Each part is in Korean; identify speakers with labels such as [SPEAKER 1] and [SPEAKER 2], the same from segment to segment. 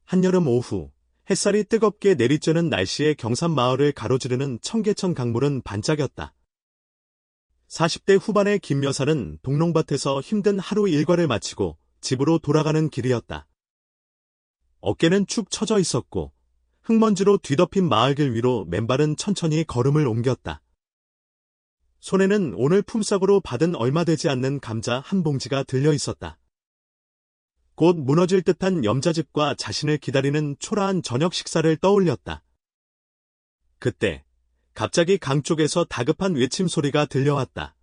[SPEAKER 1] 한여름 오후, 햇살이 뜨겁게 내리쬐는 날씨에 경산마을을 가로지르는 청계천 강물은 반짝였다. 40대 후반의 김 여사는 동농밭에서 힘든 하루 일과를 마치고 집으로 돌아가는 길이었다. 어깨는 축 처져 있었고 흙먼지로 뒤덮인 마을길 위로 맨발은 천천히 걸음을 옮겼다. 손에는 오늘 품삯으로 받은 얼마 되지 않는 감자 한 봉지가 들려 있었다. 곧 무너질 듯한 염자집과 자신을 기다리는 초라한 저녁 식사를 떠올렸다. 그때 갑자기 강 쪽에서 다급한 외침 소리가 들려왔다.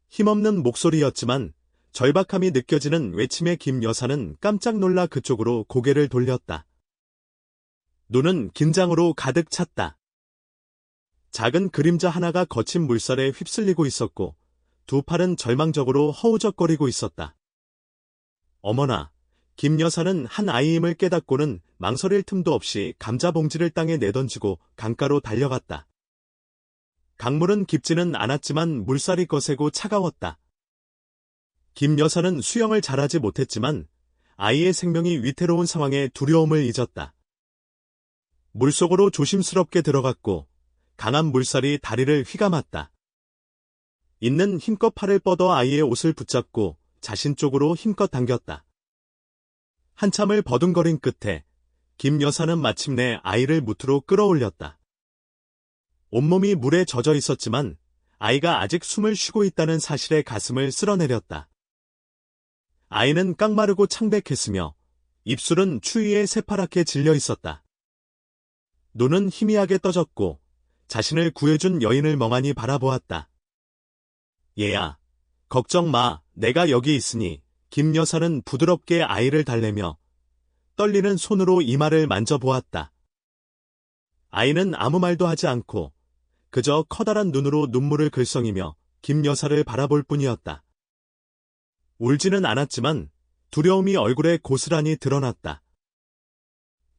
[SPEAKER 1] 힘없는 목소리였지만 절박함이 느껴지는 외침에 김 여사는 깜짝 놀라 그쪽으로 고개를 돌렸다. 눈은 긴장으로 가득 찼다. 작은 그림자 하나가 거친 물살에 휩쓸리고 있었고 두 팔은 절망적으로 허우적거리고 있었다. 어머나, 김 여사는 한 아이임을 깨닫고는 망설일 틈도 없이 감자 봉지를 땅에 내던지고 강가로 달려갔다. 강물은 깊지는 않았지만 물살이 거세고 차가웠다. 김 여사는 수영을 잘하지 못했지만 아이의 생명이 위태로운 상황에 두려움을 잊었다. 물속으로 조심스럽게 들어갔고 강한 물살이 다리를 휘감았다. 있는 힘껏 팔을 뻗어 아이의 옷을 붙잡고 자신 쪽으로 힘껏 당겼다. 한참을 버둥거린 끝에 김 여사는 마침내 아이를 무트로 끌어올렸다. 온몸이 물에 젖어 있었지만 아이가 아직 숨을 쉬고 있다는 사실에 가슴을 쓸어내렸다. 아이는 깡마르고 창백했으며 입술은 추위에 새파랗게 질려 있었다. 눈은 희미하게 떠졌고 자신을 구해준 여인을 멍하니 바라보았다. 얘야, 걱정 마, 내가 여기 있으니. 김 여사는 부드럽게 아이를 달래며 떨리는 손으로 이마를 만져보았다. 아이는 아무 말도 하지 않고 그저 커다란 눈으로 눈물을 글썽이며 김 여사를 바라볼 뿐이었다. 울지는 않았지만 두려움이 얼굴에 고스란히 드러났다.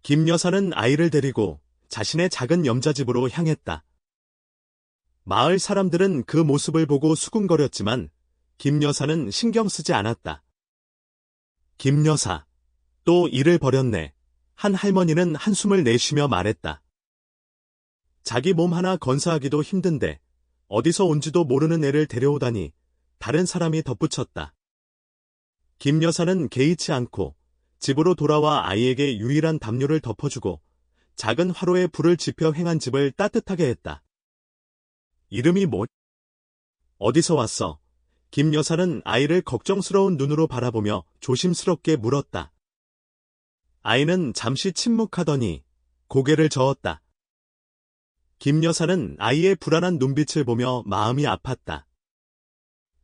[SPEAKER 1] 김 여사는 아이를 데리고 자신의 작은 염자집으로 향했다. 마을 사람들은 그 모습을 보고 수군거렸지만 김 여사는 신경 쓰지 않았다. 김 여사, 또 일을 벌였네. 한 할머니는 한숨을 내쉬며 말했다. 자기 몸 하나 건사하기도 힘든데 어디서 온지도 모르는 애를 데려오다니. 다른 사람이 덧붙였다. 김 여사는 개의치 않고 집으로 돌아와 아이에게 유일한 담요를 덮어주고 작은 화로에 불을 지펴 행한 집을 따뜻하게 했다. 이름이 뭐? 어디서 왔어? 김 여사는 아이를 걱정스러운 눈으로 바라보며 조심스럽게 물었다. 아이는 잠시 침묵하더니 고개를 저었다. 김 여사는 아이의 불안한 눈빛을 보며 마음이 아팠다.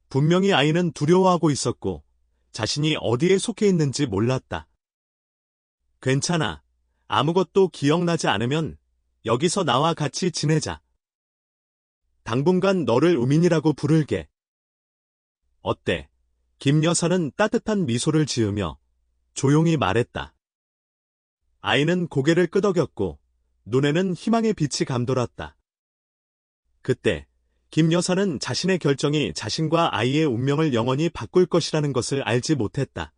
[SPEAKER 1] 분명히 아이는 두려워하고 있었고 자신이 어디에 속해 있는지 몰랐다. 괜찮아. 아무것도 기억나지 않으면 여기서 나와 같이 지내자. 당분간 너를 우민이라고 부를게. 어때? 김 여사는 따뜻한 미소를 지으며 조용히 말했다. 아이는 고개를 끄덕였고 눈에는 희망의 빛이 감돌았다. 그때 김 여사는 자신의 결정이 자신과 아이의 운명을 영원히 바꿀 것이라는 것을 알지 못했다.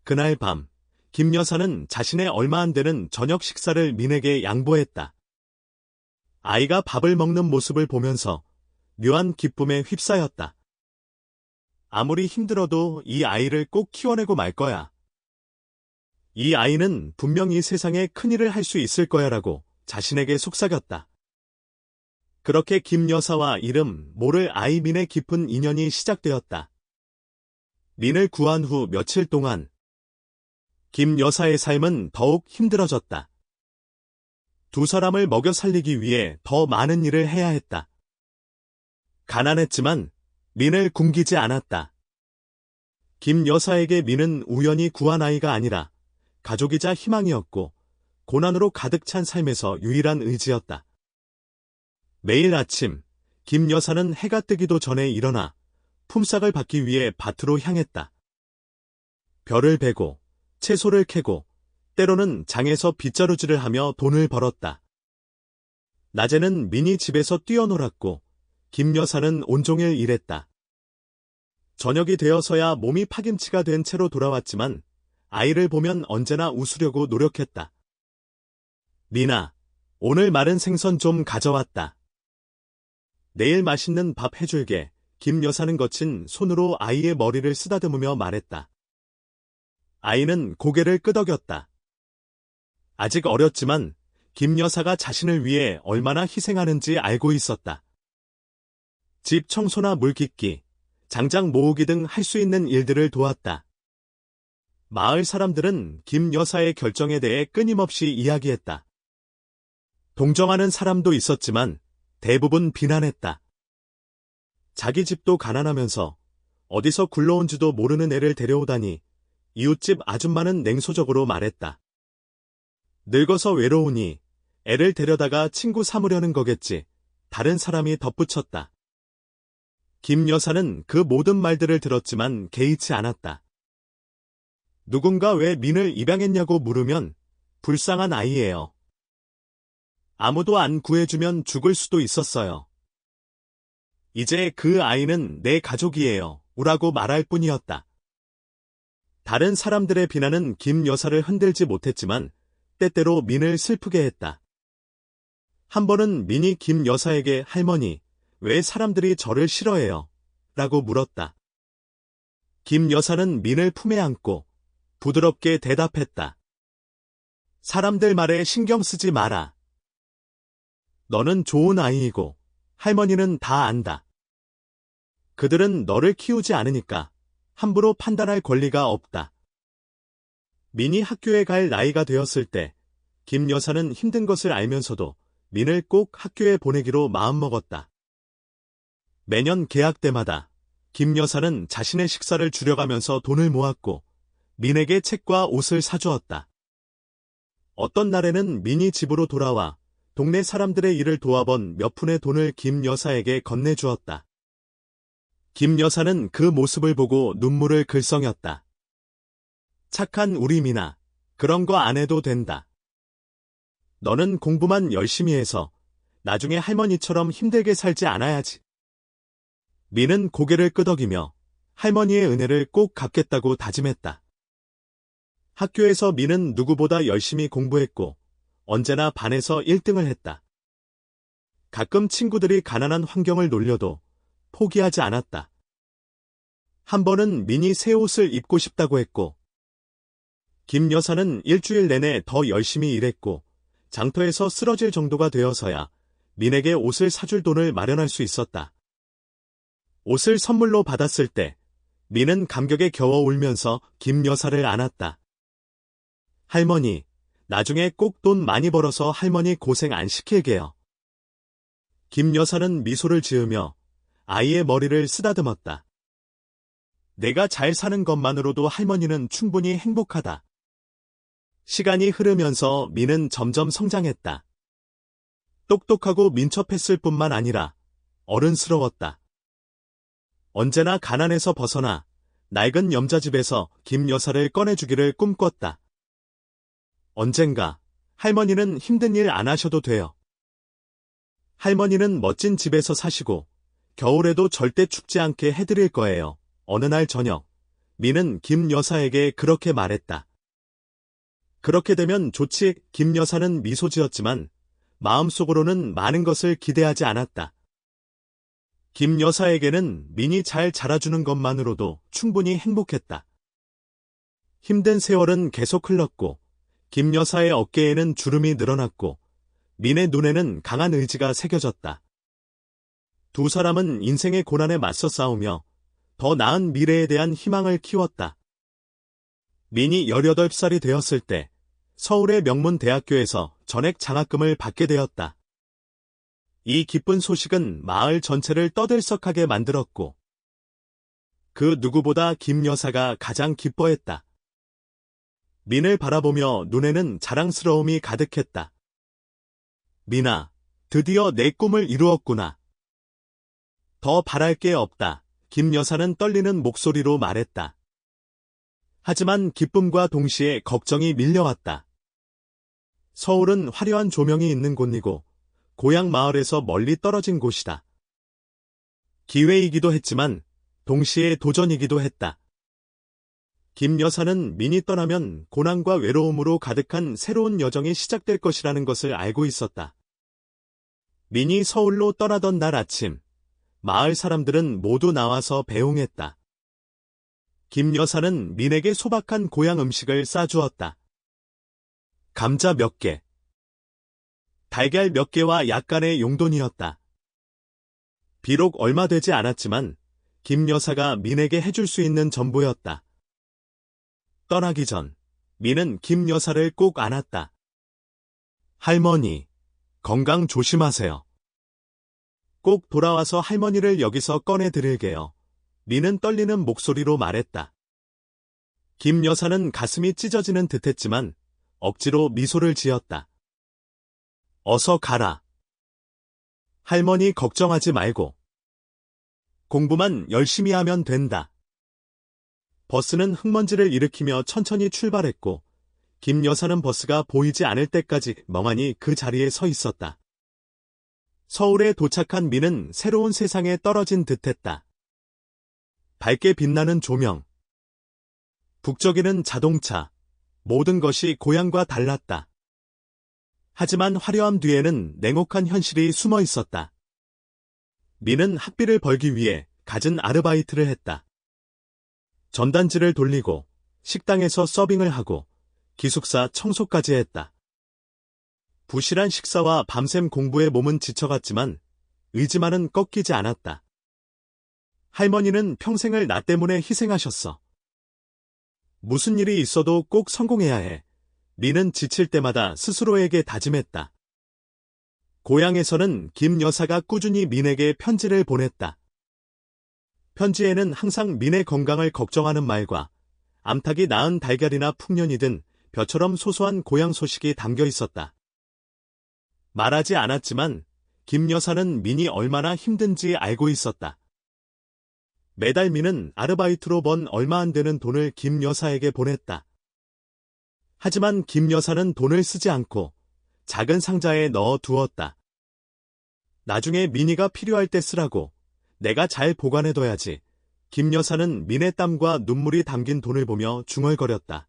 [SPEAKER 1] 그날 밤, 김 여사는 자신의 얼마 안 되는 저녁 식사를 민에게 양보했다. 아이가 밥을 먹는 모습을 보면서 묘한 기쁨에 휩싸였다. 아무리 힘들어도 이 아이를 꼭 키워내고 말 거야. 이 아이는 분명 이 세상에 큰일을 할 수 있을 거야라고 자신에게 속삭였다. 그렇게 김 여사와 이름 모를 아이 민의 깊은 인연이 시작되었다. 민을 구한 후 며칠 동안 김 여사의 삶은 더욱 힘들어졌다. 두 사람을 먹여 살리기 위해 더 많은 일을 해야 했다. 가난했지만 민을 굶기지 않았다. 김 여사에게 민은 우연히 구한 아이가 아니라 가족이자 희망이었고 고난으로 가득 찬 삶에서 유일한 의지였다. 매일 아침 김 여사는 해가 뜨기도 전에 일어나 품삯을 받기 위해 밭으로 향했다. 별을 베고 채소를 캐고 때로는 장에서 빗자루질을 하며 돈을 벌었다. 낮에는 민이 집에서 뛰어놀았고 김 여사는 온종일 일했다. 저녁이 되어서야 몸이 파김치가 된 채로 돌아왔지만 아이를 보면 언제나 웃으려고 노력했다. 미나, 오늘 마른 생선 좀 가져왔다. 내일 맛있는 밥 해줄게. 김 여사는 거친 손으로 아이의 머리를 쓰다듬으며 말했다. 아이는 고개를 끄덕였다. 아직 어렸지만 김 여사가 자신을 위해 얼마나 희생하는지 알고 있었다. 집 청소나 물 깃기, 장작 모으기 등 할 수 있는 일들을 도왔다. 마을 사람들은 김 여사의 결정에 대해 끊임없이 이야기했다. 동정하는 사람도 있었지만 대부분 비난했다. 자기 집도 가난하면서 어디서 굴러온지도 모르는 애를 데려오다니, 이웃집 아줌마는 냉소적으로 말했다. 늙어서 외로우니 애를 데려다가 친구 삼으려는 거겠지. 다른 사람이 덧붙였다. 김 여사는 그 모든 말들을 들었지만 개의치 않았다. 누군가 왜 민을 입양했냐고 물으면 불쌍한 아이예요. 아무도 안 구해주면 죽을 수도 있었어요. 이제 그 아이는 내 가족이에요. 우라고 말할 뿐이었다. 다른 사람들의 비난은 김 여사를 흔들지 못했지만 때때로 민을 슬프게 했다. 한 번은 민이 김 여사에게 할머니, 왜 사람들이 저를 싫어해요? 라고 물었다. 김 여사는 민을 품에 안고 부드럽게 대답했다. 사람들 말에 신경 쓰지 마라. 너는 좋은 아이이고 할머니는 다 안다. 그들은 너를 키우지 않으니까 함부로 판단할 권리가 없다. 민이 학교에 갈 나이가 되었을 때 김 여사는 힘든 것을 알면서도 민을 꼭 학교에 보내기로 마음먹었다. 매년 개학 때마다 김 여사는 자신의 식사를 줄여가면서 돈을 모았고 민에게 책과 옷을 사주었다. 어떤 날에는 민이 집으로 돌아와 동네 사람들의 일을 도와본 몇 푼의 돈을 김 여사에게 건네주었다. 김 여사는 그 모습을 보고 눈물을 글썽였다. 착한 우리 미나, 그런 거 안 해도 된다. 너는 공부만 열심히 해서 나중에 할머니처럼 힘들게 살지 않아야지. 민은 고개를 끄덕이며 할머니의 은혜를 꼭 갚겠다고 다짐했다. 학교에서 민은 누구보다 열심히 공부했고 언제나 반에서 1등을 했다. 가끔 친구들이 가난한 환경을 놀려도 포기하지 않았다. 한 번은 민이 새 옷을 입고 싶다고 했고 김 여사는 일주일 내내 더 열심히 일했고 장터에서 쓰러질 정도가 되어서야 민에게 옷을 사줄 돈을 마련할 수 있었다. 옷을 선물로 받았을 때 민은 감격에 겨워 울면서 김 여사를 안았다. 할머니, 나중에 꼭 돈 많이 벌어서 할머니 고생 안 시킬게요. 김 여사는 미소를 지으며 아이의 머리를 쓰다듬었다. 내가 잘 사는 것만으로도 할머니는 충분히 행복하다. 시간이 흐르면서 민은 점점 성장했다. 똑똑하고 민첩했을 뿐만 아니라 어른스러웠다. 언제나 가난에서 벗어나 낡은 염자집에서 김 여사를 꺼내주기를 꿈꿨다. 언젠가 할머니는 힘든 일 안 하셔도 돼요. 할머니는 멋진 집에서 사시고 겨울에도 절대 춥지 않게 해드릴 거예요. 어느 날 저녁, 민은 김 여사에게 그렇게 말했다. 그렇게 되면 좋지. 김 여사는 미소 지었지만 마음속으로는 많은 것을 기대하지 않았다. 김 여사에게는 민이 잘 자라주는 것만으로도 충분히 행복했다. 힘든 세월은 계속 흘렀고 김 여사의 어깨에는 주름이 늘어났고 민의 눈에는 강한 의지가 새겨졌다. 두 사람은 인생의 고난에 맞서 싸우며 더 나은 미래에 대한 희망을 키웠다. 민이 18살이 되었을 때 서울의 명문 대학교에서 전액 장학금을 받게 되었다. 이 기쁜 소식은 마을 전체를 떠들썩하게 만들었고 그 누구보다 김 여사가 가장 기뻐했다. 민을 바라보며 눈에는 자랑스러움이 가득했다. 민아, 드디어 내 꿈을 이루었구나. 더 바랄 게 없다. 김 여사는 떨리는 목소리로 말했다. 하지만 기쁨과 동시에 걱정이 밀려왔다. 서울은 화려한 조명이 있는 곳이고 고향 마을에서 멀리 떨어진 곳이다. 기회이기도 했지만 동시에 도전이기도 했다. 김 여사는 민이 떠나면 고난과 외로움으로 가득한 새로운 여정이 시작될 것이라는 것을 알고 있었다. 민이 서울로 떠나던 날 아침, 마을 사람들은 모두 나와서 배웅했다. 김 여사는 민에게 소박한 고향 음식을 싸주었다. 감자 몇 개, 달걀 몇 개와 약간의 용돈이었다. 비록 얼마 되지 않았지만 김 여사가 민에게 해줄 수 있는 전부였다. 떠나기 전 민은 김 여사를 꼭 안았다. 할머니, 건강 조심하세요. 꼭 돌아와서 할머니를 여기서 꺼내드릴게요. 민은 떨리는 목소리로 말했다. 김 여사는 가슴이 찢어지는 듯했지만 억지로 미소를 지었다. 어서 가라. 할머니 걱정하지 말고. 공부만 열심히 하면 된다. 버스는 흙먼지를 일으키며 천천히 출발했고 김 여사는 버스가 보이지 않을 때까지 멍하니 그 자리에 서 있었다. 서울에 도착한 민은 새로운 세상에 떨어진 듯했다. 밝게 빛나는 조명, 북적이는 자동차, 모든 것이 고향과 달랐다. 하지만 화려함 뒤에는 냉혹한 현실이 숨어 있었다. 민은 학비를 벌기 위해 갖은 아르바이트를 했다. 전단지를 돌리고 식당에서 서빙을 하고 기숙사 청소까지 했다. 부실한 식사와 밤샘 공부에 몸은 지쳐갔지만 의지만은 꺾이지 않았다. 할머니는 평생을 나 때문에 희생하셨어. 무슨 일이 있어도 꼭 성공해야 해. 민은 지칠 때마다 스스로에게 다짐했다. 고향에서는 김 여사가 꾸준히 민에게 편지를 보냈다. 편지에는 항상 민의 건강을 걱정하는 말과 암탉이 낳은 달걀이나 풍년이든 벼처럼 소소한 고향 소식이 담겨 있었다. 말하지 않았지만 김 여사는 민이 얼마나 힘든지 알고 있었다. 매달 민은 아르바이트로 번 얼마 안 되는 돈을 김 여사에게 보냈다. 하지만 김 여사는 돈을 쓰지 않고 작은 상자에 넣어 두었다. 나중에 민이가 필요할 때 쓰라고. 내가 잘 보관해둬야지. 김 여사는 민의 땀과 눈물이 담긴 돈을 보며 중얼거렸다.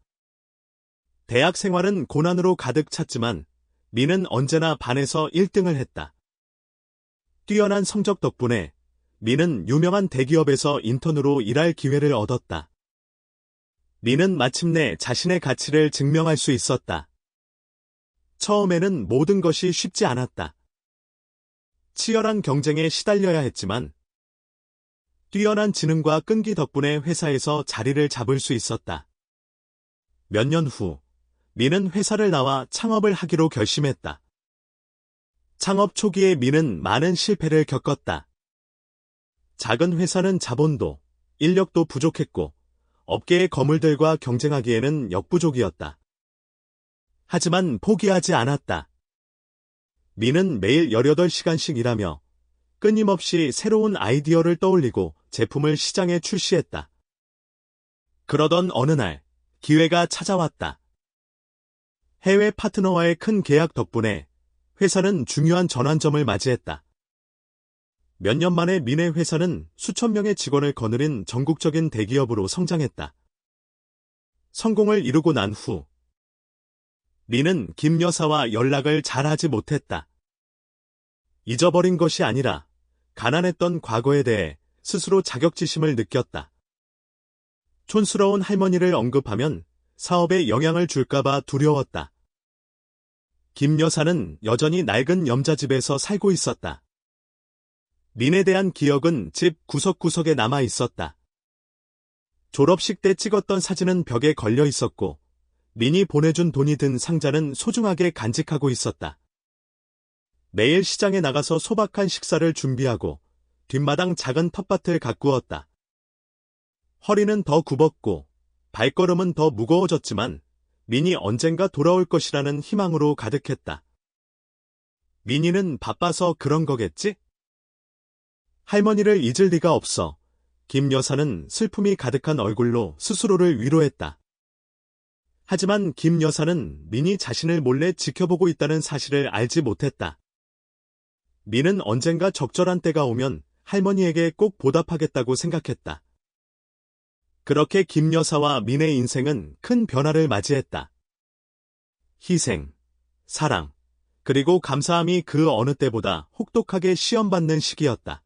[SPEAKER 1] 대학 생활은 고난으로 가득 찼지만 민은 언제나 반에서 1등을 했다. 뛰어난 성적 덕분에 민은 유명한 대기업에서 인턴으로 일할 기회를 얻었다. 민은 마침내 자신의 가치를 증명할 수 있었다. 처음에는 모든 것이 쉽지 않았다. 치열한 경쟁에 시달려야 했지만 뛰어난 지능과 끈기 덕분에 회사에서 자리를 잡을 수 있었다. 몇 년 후, 민은 회사를 나와 창업을 하기로 결심했다. 창업 초기에 민은 많은 실패를 겪었다. 작은 회사는 자본도, 인력도 부족했고, 업계의 거물들과 경쟁하기에는 역부족이었다. 하지만 포기하지 않았다. 민은 매일 18시간씩 일하며 끊임없이 새로운 아이디어를 떠올리고 제품을 시장에 출시했다. 그러던 어느 날 기회가 찾아왔다. 해외 파트너와의 큰 계약 덕분에 회사는 중요한 전환점을 맞이했다. 몇 년 만에 민의 회사는 수천 명의 직원을 거느린 전국적인 대기업으로 성장했다. 성공을 이루고 난 후 민은 김 여사와 연락을 잘하지 못했다. 잊어버린 것이 아니라 가난했던 과거에 대해 스스로 자격지심을 느꼈다. 촌스러운 할머니를 언급하면 사업에 영향을 줄까봐 두려웠다. 김 여사는 여전히 낡은 염자집에서 살고 있었다. 민에 대한 기억은 집 구석구석에 남아 있었다. 졸업식 때 찍었던 사진은 벽에 걸려 있었고 민이 보내준 돈이 든 상자는 소중하게 간직하고 있었다. 매일 시장에 나가서 소박한 식사를 준비하고 뒷마당 작은 텃밭을 가꾸었다. 허리는 더 굽었고 발걸음은 더 무거워졌지만 민이 언젠가 돌아올 것이라는 희망으로 가득했다. 민이는 바빠서 그런 거겠지? 할머니를 잊을 리가 없어. 김 여사는 슬픔이 가득한 얼굴로 스스로를 위로했다. 하지만 김 여사는 민이 자신을 몰래 지켜보고 있다는 사실을 알지 못했다. 민은 언젠가 적절한 때가 오면 할머니에게 꼭 보답하겠다고 생각했다. 그렇게 김 여사와 민의 인생은 큰 변화를 맞이했다. 희생, 사랑, 그리고 감사함이 그 어느 때보다 혹독하게 시험받는 시기였다.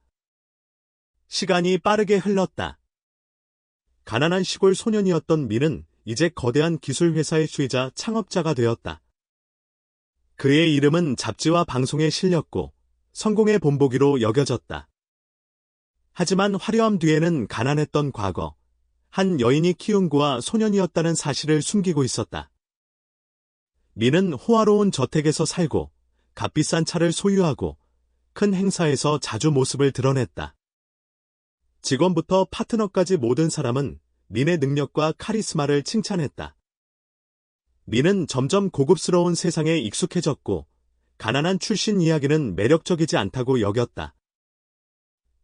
[SPEAKER 1] 시간이 빠르게 흘렀다. 가난한 시골 소년이었던 민은 이제 거대한 기술회사의 수의자 창업자가 되었다. 그의 이름은 잡지와 방송에 실렸고 성공의 본보기로 여겨졌다. 하지만 화려함 뒤에는 가난했던 과거, 한 여인이 키운 구와 소년이었다는 사실을 숨기고 있었다. 민은 호화로운 저택에서 살고 값비싼 차를 소유하고 큰 행사에서 자주 모습을 드러냈다. 직원부터 파트너까지 모든 사람은 민의 능력과 카리스마를 칭찬했다. 민은 점점 고급스러운 세상에 익숙해졌고 가난한 출신 이야기는 매력적이지 않다고 여겼다.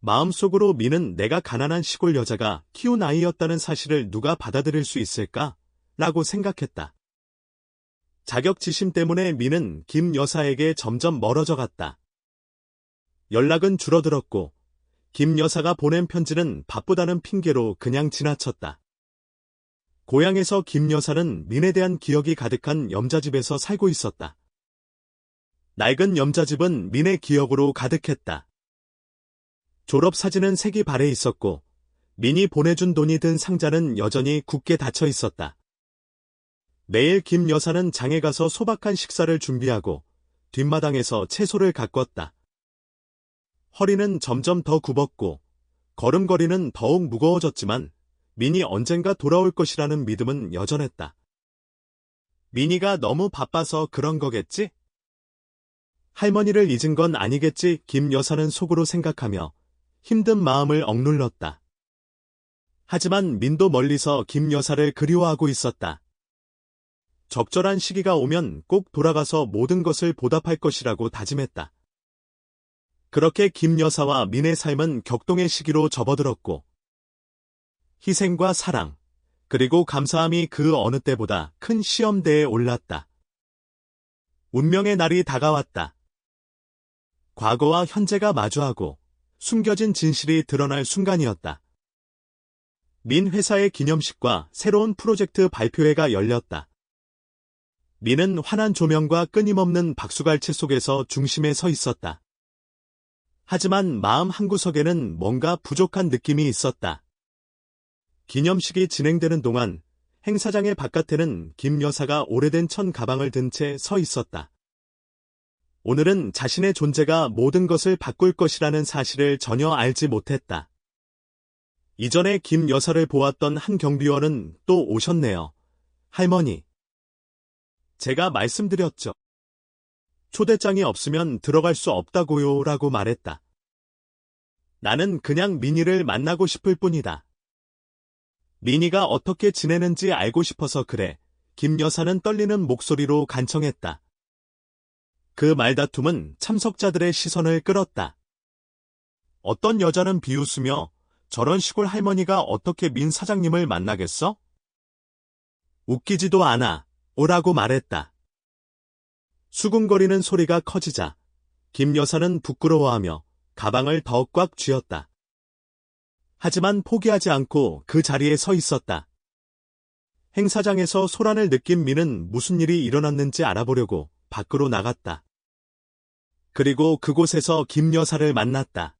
[SPEAKER 1] 마음속으로 민은 내가 가난한 시골 여자가 키운 아이였다는 사실을 누가 받아들일 수 있을까? 라고 생각했다. 자격지심 때문에 민은 김 여사에게 점점 멀어져 갔다. 연락은 줄어들었고 김 여사가 보낸 편지는 바쁘다는 핑계로 그냥 지나쳤다. 고향에서 김 여사는 민에 대한 기억이 가득한 염자집에서 살고 있었다. 낡은 염자집은 민의 기억으로 가득했다. 졸업사진은 색이 발해 있었고 민이 보내준 돈이 든 상자는 여전히 굳게 닫혀 있었다. 매일 김 여사는 장에 가서 소박한 식사를 준비하고 뒷마당에서 채소를 가꿨다. 허리는 점점 더 굽었고 걸음걸이는 더욱 무거워졌지만 민이 언젠가 돌아올 것이라는 믿음은 여전했다. 민이가 너무 바빠서 그런 거겠지? 할머니를 잊은 건 아니겠지? 김 여사는 속으로 생각하며 힘든 마음을 억눌렀다. 하지만 민도 멀리서 김 여사를 그리워하고 있었다. 적절한 시기가 오면 꼭 돌아가서 모든 것을 보답할 것이라고 다짐했다. 그렇게 김 여사와 민의 삶은 격동의 시기로 접어들었고 희생과 사랑, 그리고 감사함이 그 어느 때보다 큰 시험대에 올랐다. 운명의 날이 다가왔다. 과거와 현재가 마주하고 숨겨진 진실이 드러날 순간이었다. 민 회사의 기념식과 새로운 프로젝트 발표회가 열렸다. 민은 환한 조명과 끊임없는 박수갈채 속에서 중심에 서 있었다. 하지만 마음 한구석에는 뭔가 부족한 느낌이 있었다. 기념식이 진행되는 동안 행사장의 바깥에는 김 여사가 오래된 천 가방을 든 채 서 있었다. 오늘은 자신의 존재가 모든 것을 바꿀 것이라는 사실을 전혀 알지 못했다. 이전에 김 여사를 보았던 한 경비원은 또 오셨네요. 할머니. 제가 말씀드렸죠. 초대장이 없으면 들어갈 수 없다고요 라고 말했다. 나는 그냥 민희를 만나고 싶을 뿐이다. 민희가 어떻게 지내는지 알고 싶어서 그래. 김 여사는 떨리는 목소리로 간청했다. 그 말다툼은 참석자들의 시선을 끌었다. 어떤 여자는 비웃으며 저런 시골 할머니가 어떻게 민 사장님을 만나겠어? 웃기지도 않아. 오라고 말했다. 수군거리는 소리가 커지자 김 여사는 부끄러워하며 가방을 더 꽉 쥐었다. 하지만 포기하지 않고 그 자리에 서 있었다. 행사장에서 소란을 느낀 민은 무슨 일이 일어났는지 알아보려고 밖으로 나갔다. 그리고 그곳에서 김 여사를 만났다.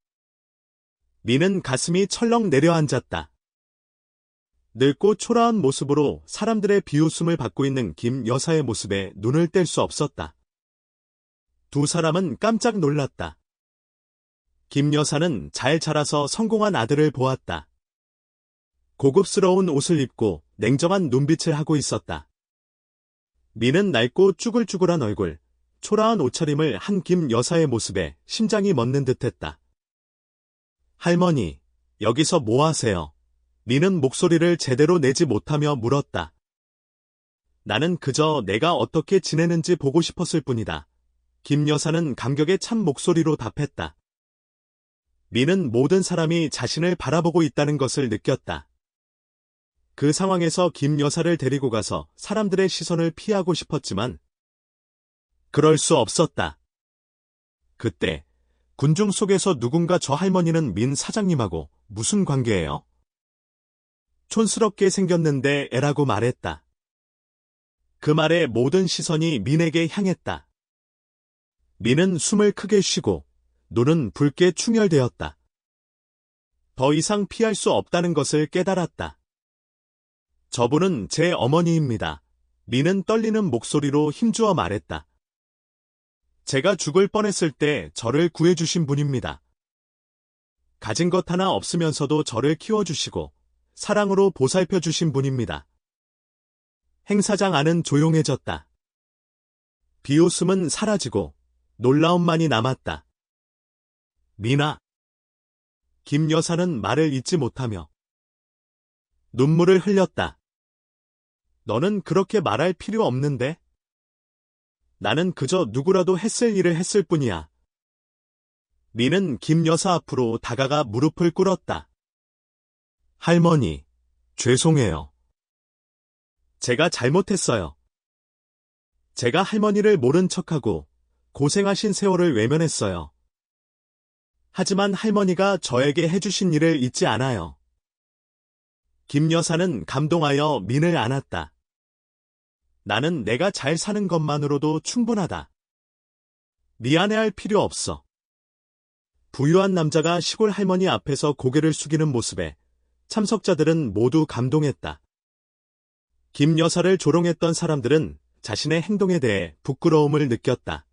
[SPEAKER 1] 민은 가슴이 철렁 내려앉았다. 늙고 초라한 모습으로 사람들의 비웃음을 받고 있는 김 여사의 모습에 눈을 뗄 수 없었다. 두 사람은 깜짝 놀랐다. 김 여사는 잘 자라서 성공한 아들을 보았다. 고급스러운 옷을 입고 냉정한 눈빛을 하고 있었다. 민은 낡고 쭈글쭈글한 얼굴, 초라한 옷차림을 한 김 여사의 모습에 심장이 멎는 듯했다. 할머니, 여기서 뭐 하세요? 민은 목소리를 제대로 내지 못하며 물었다. 나는 그저 내가 어떻게 지내는지 보고 싶었을 뿐이다. 김 여사는 감격에 찬 목소리로 답했다. 민은 모든 사람이 자신을 바라보고 있다는 것을 느꼈다. 그 상황에서 김 여사를 데리고 가서 사람들의 시선을 피하고 싶었지만 그럴 수 없었다. 그때 군중 속에서 누군가 저 할머니는 민 사장님하고 무슨 관계예요? 촌스럽게 생겼는데 애라고 말했다. 그 말에 모든 시선이 민에게 향했다. 민은 숨을 크게 쉬고 눈은 붉게 충혈되었다. 더 이상 피할 수 없다는 것을 깨달았다. 저분은 제 어머니입니다. 민은 떨리는 목소리로 힘주어 말했다. 제가 죽을 뻔했을 때 저를 구해주신 분입니다. 가진 것 하나 없으면서도 저를 키워주시고 사랑으로 보살펴주신 분입니다. 행사장 안은 조용해졌다. 비웃음은 사라지고 놀라움만이 남았다. 민아. 김 여사는 말을 잇지 못하며 눈물을 흘렸다. 너는 그렇게 말할 필요 없는데? 나는 그저 누구라도 했을 일을 했을 뿐이야. 민은 김 여사 앞으로 다가가 무릎을 꿇었다. 할머니, 죄송해요. 제가 잘못했어요. 제가 할머니를 모른 척하고 고생하신 세월을 외면했어요. 하지만 할머니가 저에게 해주신 일을 잊지 않아요. 김 여사는 감동하여 민을 안았다. 나는 내가 잘 사는 것만으로도 충분하다. 미안해할 필요 없어. 부유한 남자가 시골 할머니 앞에서 고개를 숙이는 모습에 참석자들은 모두 감동했다. 김 여사를 조롱했던 사람들은 자신의 행동에 대해 부끄러움을 느꼈다.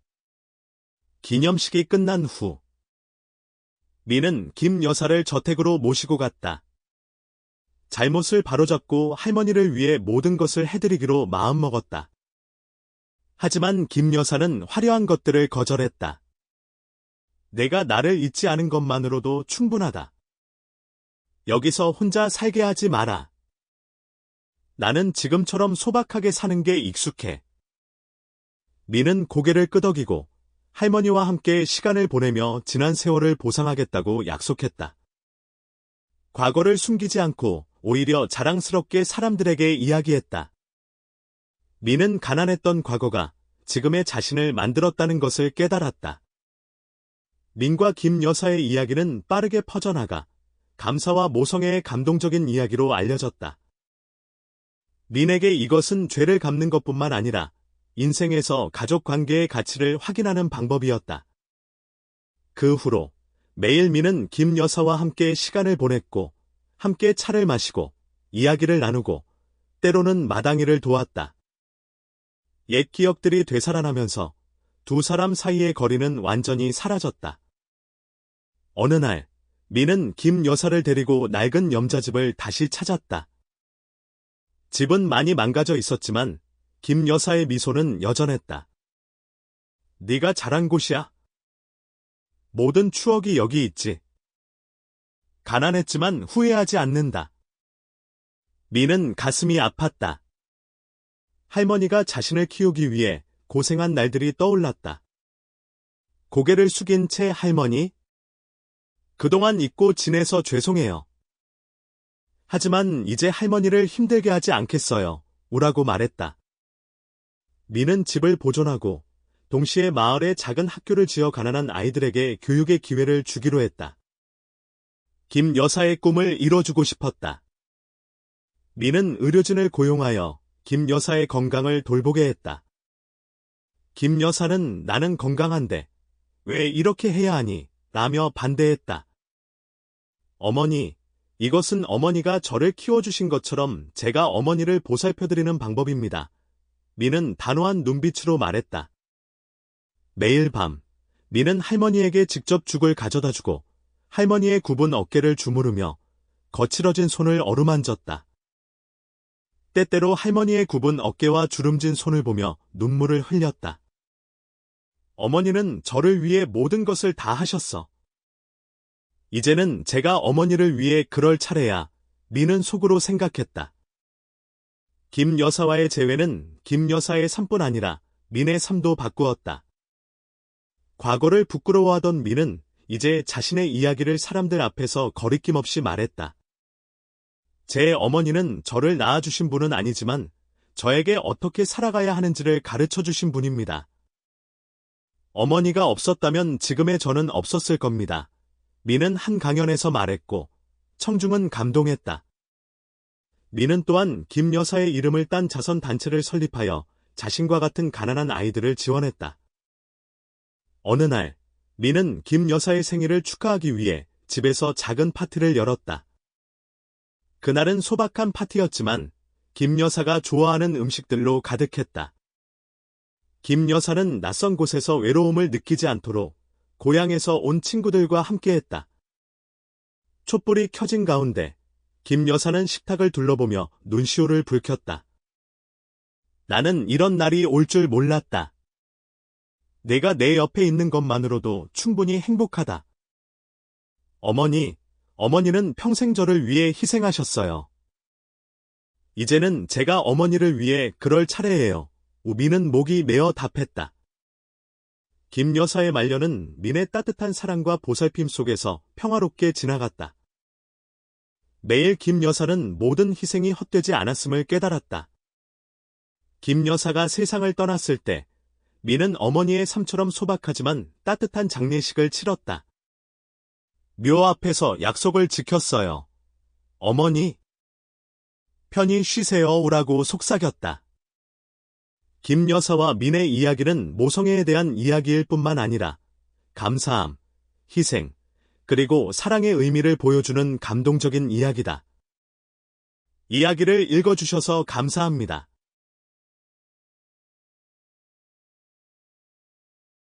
[SPEAKER 1] 기념식이 끝난 후 민은 김 여사를 저택으로 모시고 갔다. 잘못을 바로잡고 할머니를 위해 모든 것을 해드리기로 마음먹었다. 하지만 김 여사는 화려한 것들을 거절했다. 내가 나를 잊지 않은 것만으로도 충분하다. 여기서 혼자 살게 하지 마라. 나는 지금처럼 소박하게 사는 게 익숙해. 민은 고개를 끄덕이고 할머니와 함께 시간을 보내며 지난 세월을 보상하겠다고 약속했다. 과거를 숨기지 않고 오히려 자랑스럽게 사람들에게 이야기했다. 민은 가난했던 과거가 지금의 자신을 만들었다는 것을 깨달았다. 민과 김 여사의 이야기는 빠르게 퍼져나가 감사와 모성애의 감동적인 이야기로 알려졌다. 민에게 이것은 죄를 갚는 것뿐만 아니라 인생에서 가족 관계의 가치를 확인하는 방법이었다. 그 후로 매일 민은 김 여사와 함께 시간을 보냈고 함께 차를 마시고 이야기를 나누고 때로는 마당일을 도왔다. 옛 기억들이 되살아나면서 두 사람 사이의 거리는 완전히 사라졌다. 어느 날 민은 김 여사를 데리고 낡은 염자집을 다시 찾았다. 집은 많이 망가져 있었지만 김 여사의 미소는 여전했다. 네가 자란 곳이야. 모든 추억이 여기 있지. 가난했지만 후회하지 않는다. 민은 가슴이 아팠다. 할머니가 자신을 키우기 위해 고생한 날들이 떠올랐다. 고개를 숙인 채 할머니, 그동안 잊고 지내서 죄송해요. 하지만 이제 할머니를 힘들게 하지 않겠어요. 오라고 말했다. 민은 집을 보존하고 동시에 마을에 작은 학교를 지어 가난한 아이들에게 교육의 기회를 주기로 했다. 김 여사의 꿈을 이뤄주고 싶었다. 민은 의료진을 고용하여 김 여사의 건강을 돌보게 했다. 김 여사는 나는 건강한데 왜 이렇게 해야 하니? 라며 반대했다. 어머니, 이것은 어머니가 저를 키워주신 것처럼 제가 어머니를 보살펴드리는 방법입니다. 민은 단호한 눈빛으로 말했다. 매일 밤, 민은 할머니에게 직접 죽을 가져다주고 할머니의 굽은 어깨를 주무르며 거칠어진 손을 어루만졌다. 때때로 할머니의 굽은 어깨와 주름진 손을 보며 눈물을 흘렸다. 어머니는 저를 위해 모든 것을 다 하셨어. 이제는 제가 어머니를 위해 그럴 차례야. 민은 속으로 생각했다. 김 여사와의 재회는 김 여사의 삶뿐 아니라 민의 삶도 바꾸었다. 과거를 부끄러워하던 민은 이제 자신의 이야기를 사람들 앞에서 거리낌 없이 말했다. 제 어머니는 저를 낳아주신 분은 아니지만 저에게 어떻게 살아가야 하는지를 가르쳐주신 분입니다. 어머니가 없었다면 지금의 저는 없었을 겁니다. 민은 한 강연에서 말했고 청중은 감동했다. 미는 또한 김 여사의 이름을 딴 자선단체를 설립하여 자신과 같은 가난한 아이들을 지원했다. 어느 날, 미는 김 여사의 생일을 축하하기 위해 집에서 작은 파티를 열었다. 그날은 소박한 파티였지만 김 여사가 좋아하는 음식들로 가득했다. 김 여사는 낯선 곳에서 외로움을 느끼지 않도록 고향에서 온 친구들과 함께했다. 촛불이 켜진 가운데 김 여사는 식탁을 둘러보며 눈시울을 붉혔다. 나는 이런 날이 올 줄 몰랐다. 내가 내 옆에 있는 것만으로도 충분히 행복하다. 어머니는 평생 저를 위해 희생하셨어요. 이제는 제가 어머니를 위해 그럴 차례예요. 미는 목이 메어 답했다. 김 여사의 말년은 민의 따뜻한 사랑과 보살핌 속에서 평화롭게 지나갔다. 매일 김 여사는 모든 희생이 헛되지 않았음을 깨달았다. 김 여사가 세상을 떠났을 때 민은 어머니의 삶처럼 소박하지만 따뜻한 장례식을 치렀다. 묘 앞에서 약속을 지켰어요. 어머니, 편히 쉬세요라고 속삭였다. 김 여사와 민의 이야기는 모성애에 대한 이야기일 뿐만 아니라 감사함, 희생, 그리고 사랑의 의미를 보여주는 감동적인 이야기다. 이야기를 읽어주셔서 감사합니다.